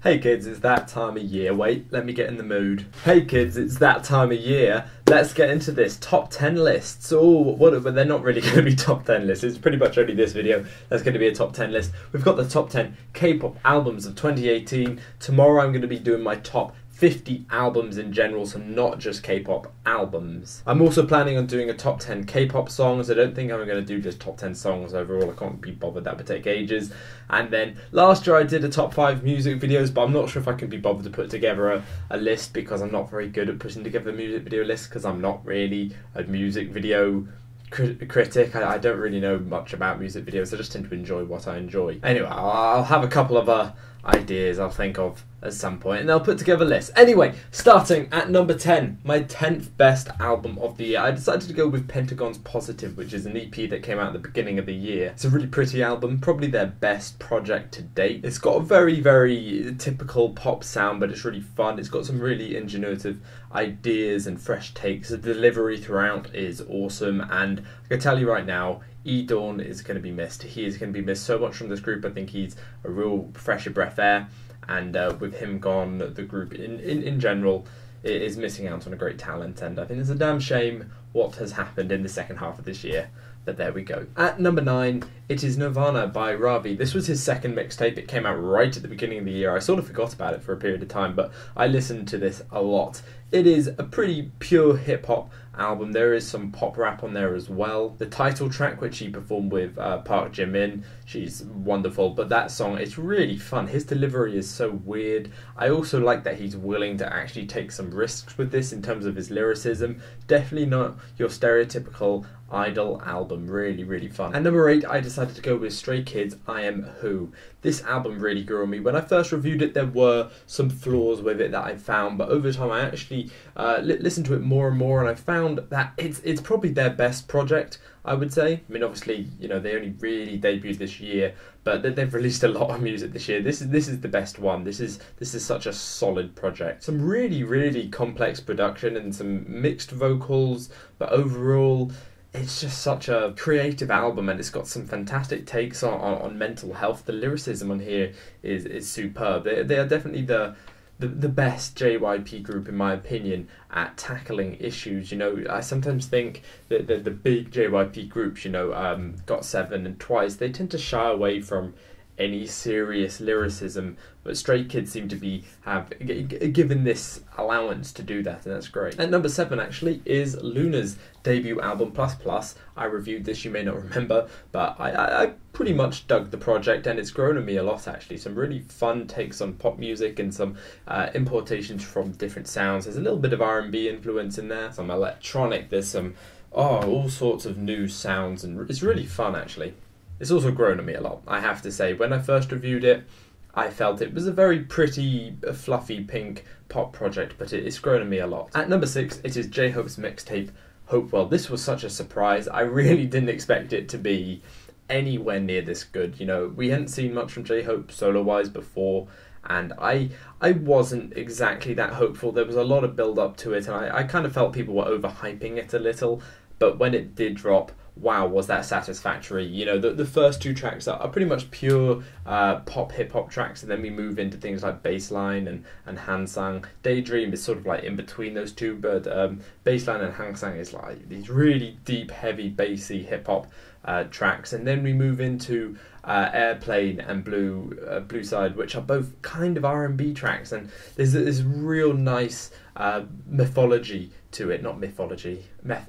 Hey kids, it's that time of year. Wait, let me get in the mood. Hey kids, it's that time of year. Let's get into this top 10 lists. Oh, but they're not really going to be top 10 lists. It's pretty much only this video that's going to be a top 10 list. We've got the top 10 K-pop albums of 2018. Tomorrow I'm going to be doing my top 50 albums in general, so not just K-pop albums. I'm also planning on doing a top 10 K-pop songs. I don't think I'm going to do just top 10 songs overall. I can't be bothered, that would take ages. And then last year I did a top 5 music videos, but I'm not sure if I can be bothered to put together a list because I'm not very good at putting together a music video list because I'm not really a music video critic. I don't really know much about music videos. I just tend to enjoy what I enjoy. Anyway, I'll have a couple of ideas I'll think of at some point and I'll put together lists. Anyway, starting at number 10, my 10th best album of the year. I decided to go with Pentagon's Positive, which is an EP that came out at the beginning of the year. It's a really pretty album, probably their best project to date. It's got a very, very typical pop sound, but it's really fun. It's got some really ingenuitive ideas and fresh takes. The delivery throughout is awesome, and I can tell you right now, Dawn is going to be missed. He is going to be missed so much from this group. I think he's a real fresh of breath air, and with him gone, the group in general is missing out on a great talent, and I think it's a damn shame what has happened in the second half of this year. But there we go. At number 9, it is Nirvana by Ravi. This was his second mixtape. It came out right at the beginning of the year. I sort of forgot about it for a period of time, but I listened to this a lot. It is a pretty pure hip-hop album. There is some pop rap on there as well. The title track, which he performed with Park Jimin, she's wonderful, but that song, it's really fun. His delivery is so weird. I also like that he's willing to actually take some risks with this in terms of his lyricism. Definitely not your stereotypical idol album. Really, really fun. At number 8, I decided to go with Stray Kids' I Am Who. This album really grew on me. When I first reviewed it, there were some flaws with it that I found, but over time I actually listened to it more and more, and I found that it's probably their best project, I would say. I mean, obviously, you know, they only really debuted this year, but they've released a lot of music this year. This is the best one. This is such a solid project. Some really, really complex production and some mixed vocals, but overall, it's just such a creative album, and it's got some fantastic takes on mental health. The lyricism on here is superb. They are definitely the best JYP group, in my opinion, at tackling issues. You know, I sometimes think that the big JYP groups, you know, GOT7 and Twice, they tend to shy away from any serious lyricism, but Stray Kids seem to have given this allowance to do that, and that's great. At number 7 actually is Loona's debut album Plus Plus. I reviewed this, you may not remember, but I pretty much dug the project, and it's grown on me a lot actually. Some really fun takes on pop music and some importations from different sounds. There's a little bit of R&B influence in there, some electronic, there's some all sorts of new sounds, and it's really fun actually. It's also grown on me a lot, I have to say. When I first reviewed it, I felt it was a very pretty, fluffy, pink pop project, but it's grown on me a lot. At number 6, it is J-Hope's mixtape, Hopewell. This was such a surprise. I really didn't expect it to be anywhere near this good. You know, we hadn't seen much from J-Hope solo-wise before, and I wasn't exactly that hopeful. There was a lot of build-up to it, and I kind of felt people were overhyping it a little, but when it did drop, wow, was that satisfactory. You know, the first 2 tracks are pretty much pure pop hip-hop tracks, and then we move into things like Baseline and Hansang. Daydream is sort of like in between those two, but Baseline and Hansang is like these really deep, heavy, bassy hip-hop tracks, and then we move into Airplane and Blue Side, which are both kind of R&B tracks, and there's this real nice mythology to it, not mythology,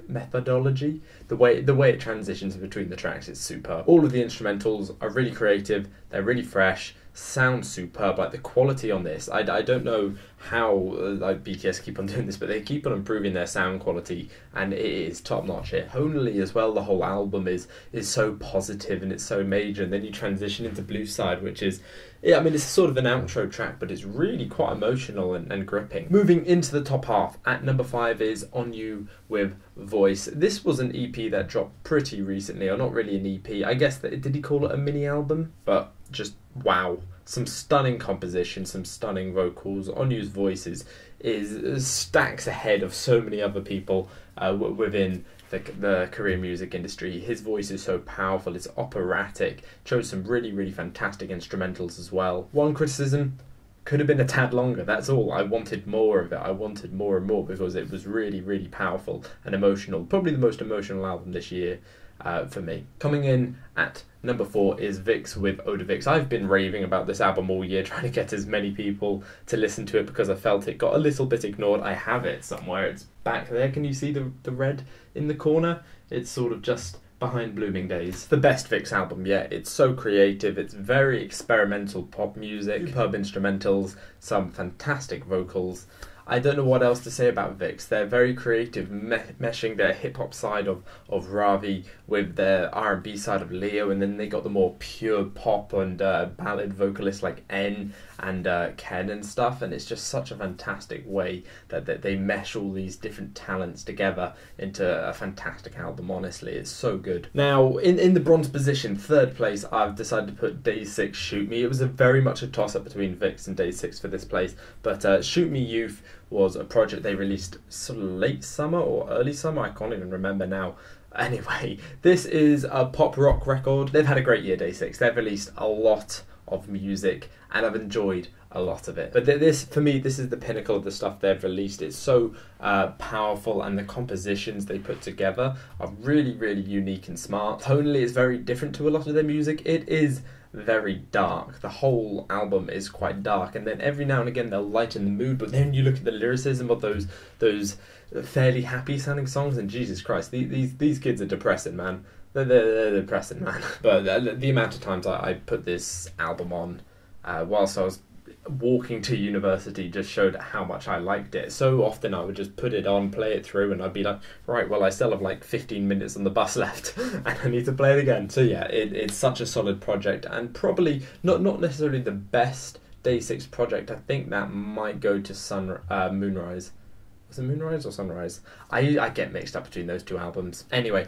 methodology. The way it transitions between the tracks is superb. All of the instrumentals are really creative, they're really fresh, sound superb. Like the quality on this, I don't know how like BTS keep on doing this, but they keep on improving their sound quality, and it is top notch here. Tonally as well, the whole album is so positive and it's so major, and then you transition into Blue Side, which is, yeah, I mean, it's sort of an outro track, but it's really quite emotional and gripping. Moving into the top half, at number 5 is Onew with Voice. This was an EP that dropped pretty recently, or not really an EP. I guess did he call it a mini album? But just wow. Some stunning composition, some stunning vocals. Onew's voice is stacks ahead of so many other people within the Korean music industry. His voice is so powerful, it's operatic, shows some really, really fantastic instrumentals as well. One criticism, Could have been a tad longer, that's all. I wanted more of it. I wanted more and more because it was really, really powerful and emotional. Probably the most emotional album this year for me. Coming in at number 4 is Vixx with Eau De Vixx. I've been raving about this album all year, trying to get as many people to listen to it because I felt it got a little bit ignored. I have it somewhere. It's back there. Can you see the red in the corner? It's sort of just behind Blooming Days. The best Vixx album yet. It's so creative, it's very experimental pop music, superb instrumentals, some fantastic vocals. I don't know what else to say about Vixx. They're very creative, meshing their hip-hop side of Ravi with their R&B side of Leo, and then they got the more pure pop and ballad vocalists like N and Ken and stuff, and it's just such a fantastic way that they mesh all these different talents together into a fantastic album, honestly. It's so good. Now, in the bronze position, 3rd place, I've decided to put Day 6 Shoot Me. It was very much a toss-up between Vixx and Day 6 for this place, but Shoot Me Youth was a project they released sort of late summer or early summer, I can't even remember now. Anyway, this is a pop rock record. They've had a great year, Day 6. They've released a lot of music and I've enjoyed a lot of it. But this, for me, this is the pinnacle of the stuff they've released. It's so powerful, and the compositions they put together are really, really unique and smart. Tonally, it's very different to a lot of their music. It is very dark. The whole album is quite dark, and then every now and again they'll lighten the mood, but then you look at the lyricism of those fairly happy sounding songs, and Jesus Christ, these kids are depressing, man. They're depressing, man. But the amount of times I put this album on whilst I was walking to university just showed how much I liked it. So often I would just put it on, play it through, and I'd be like, right, well, I still have like 15 minutes on the bus left and I need to play it again. So yeah, it's such a solid project, and probably not necessarily the best Day 6 project. I think that might go to Moonrise. Was it Moonrise or Sunrise? I get mixed up between those two albums. Anyway,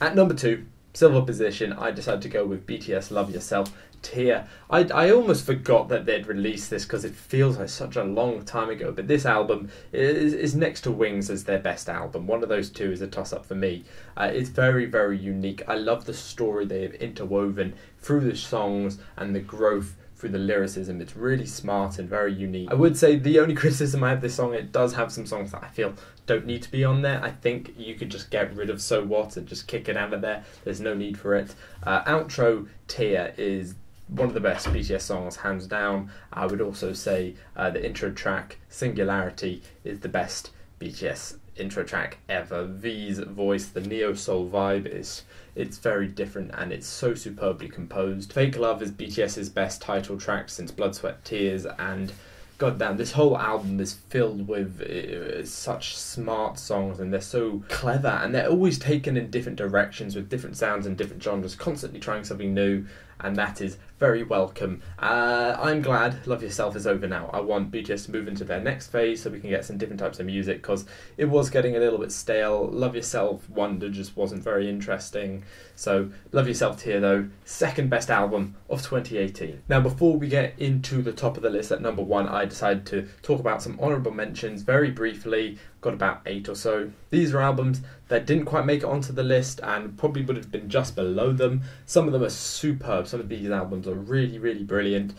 at number 2, silver position, I decided to go with BTS Love Yourself. Tear. I almost forgot that they'd released this because it feels like such a long time ago, but this album is next to Wings as their best album. One of those two is a toss-up for me. It's very, very unique. I love the story they have interwoven through the songs and the growth through the lyricism. It's really smart and very unique. I would say the only criticism I have of this song, it does have some songs that I feel don't need to be on there. I think you could just get rid of So What and just kick it out of there. There's no need for it. Outro Tear is one of the best BTS songs, hands down. I would also say the intro track, Singularity, is the best BTS intro track ever. V's voice, the neo-soul vibe, it's very different and it's so superbly composed. Fake Love is BTS's best title track since Blood, Sweat, Tears, and goddamn, this whole album is filled with such smart songs, and they're so clever, and they're always taken in different directions with different sounds and different genres, constantly trying something new, and that is very welcome. I'm glad Love Yourself is over now. I want BTS to move into their next phase so we can get some different types of music, because it was getting a little bit stale. Love Yourself Wonder just wasn't very interesting. So Love Yourself Tear, though, second best album of 2018. Now, before we get into the top of the list at number 1, I decided to talk about some honourable mentions very briefly. Got about 8 or so. These are albums that didn't quite make it onto the list and probably would have been just below them. Some of them are superb. Some of these albums are really, really brilliant.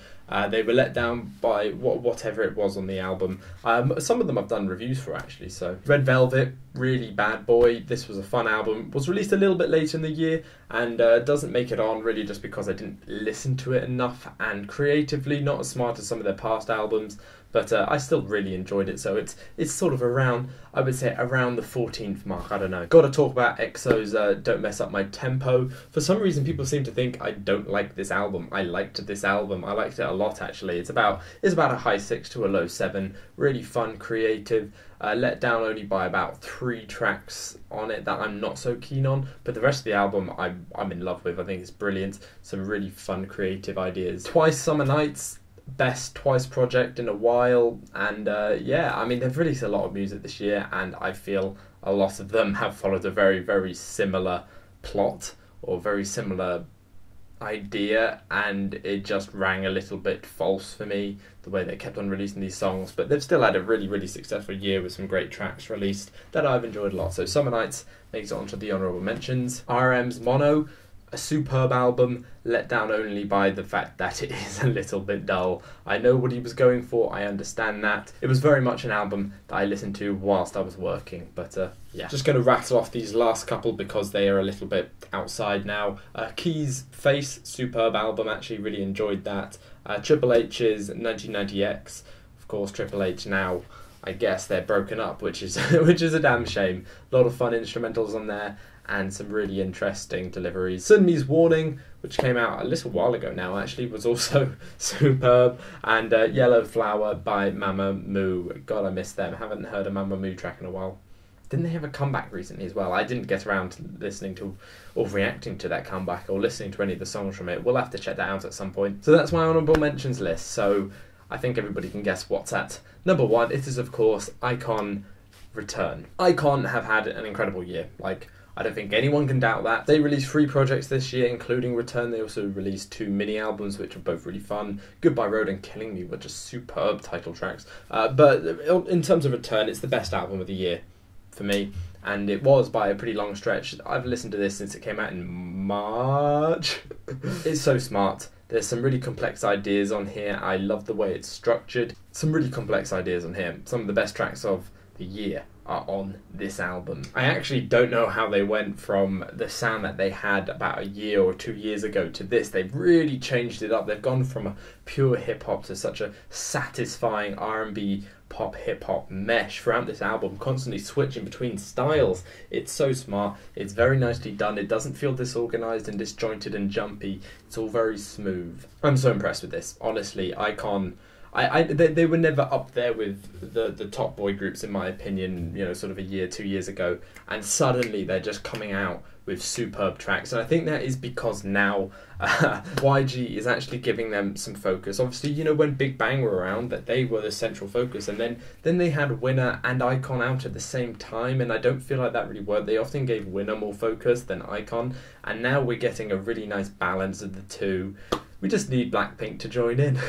They were let down by whatever it was on the album. Some of them I've done reviews for, actually. So Red Velvet, really bad boy. This was a fun album. Was released a little bit later in the year and doesn't make it on really just because I didn't listen to it enough, and creatively not as smart as some of their past albums. But I still really enjoyed it, so it's sort of around, I would say, around the 14th mark, I don't know. Got to talk about EXO's Don't Mess Up My Tempo. For some reason, people seem to think I don't like this album. I liked this album. I liked it a lot, actually. It's about a high 6 to a low 7. Really fun, creative. Let down only by about 3 tracks on it that I'm not so keen on, but the rest of the album I'm in love with. I think it's brilliant. Some really fun, creative ideas. Twice Summer Nights, best Twice project in a while, and yeah, I mean, they've released a lot of music this year, and I feel a lot of them have followed a very, very similar plot or very similar idea, and it just rang a little bit false for me, the way they kept on releasing these songs. But they've still had a really, really successful year with some great tracks released that I've enjoyed a lot. So Summer Nights makes it onto the honourable mentions. RM's Mono, A superb album, let down only by the fact that it is a little bit dull. I know what he was going for, I understand that. It was very much an album that I listened to whilst I was working, but yeah. Just going to rattle off these last couple because they are a little bit outside now. Key's Face, superb album, actually really enjoyed that. Triple H's 1990X, of course Triple H now, I guess they're broken up, which is a damn shame. A lot of fun instrumentals on there, and some really interesting deliveries. Sunmi's Warning, which came out a little while ago now actually, was also superb. And Yellow Flower by Mamamoo. God, I miss them. Haven't heard a Mamamoo track in a while. Didn't they have a comeback recently as well? I didn't get around to listening to or reacting to that comeback or listening to any of the songs from it. We'll have to check that out at some point. So that's my honourable mentions list. So I think everybody can guess what's at number 1. It is, of course, IKON Return. IKON have had an incredible year. Like, I don't think anyone can doubt that. They released 3 projects this year, including Return. They also released 2 mini albums, which were both really fun. Goodbye Road and Killing Me were just superb title tracks. But in terms of Return, it's the best album of the year for me. And it was by a pretty long stretch. I've listened to this since it came out in March. It's so smart. There's some really complex ideas on here. I love the way it's structured. Some really complex ideas on here. Some of the best tracks of the year are on this album. I actually don't know how they went from the sound that they had about a year or 2 years ago to this. They've really changed it up. They've gone from a pure hip-hop to such a satisfying R&B pop hip-hop mesh throughout this album, constantly switching between styles. It's so smart. It's very nicely done. It doesn't feel disorganized and disjointed and jumpy. It's all very smooth. I'm so impressed with this. Honestly, IKON, they were never up there with the top boy groups in my opinion, you know, sort of a year, 2 years ago, and suddenly they're just coming out with superb tracks. And I think that is because now YG is actually giving them some focus. Obviously, you know, when Big Bang were around, that they were the central focus, and then they had Winner and IKON out at the same time, and I don't feel like that really worked. They often gave Winner more focus than IKON, and now we're getting a really nice balance of the two. We just need Blackpink to join in.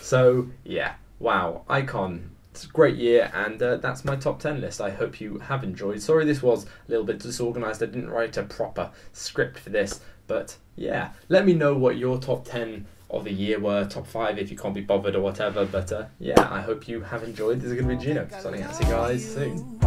So, yeah. Wow. IKON. It's a great year, and that's my top 10 list. I hope you have enjoyed. Sorry this was a little bit disorganised. I didn't write a proper script for this. But, yeah. Let me know what your top 10 of the year were. Top 5 if you can't be bothered or whatever. But, yeah, I hope you have enjoyed. This is going to be Gino. Signing out. See you guys soon.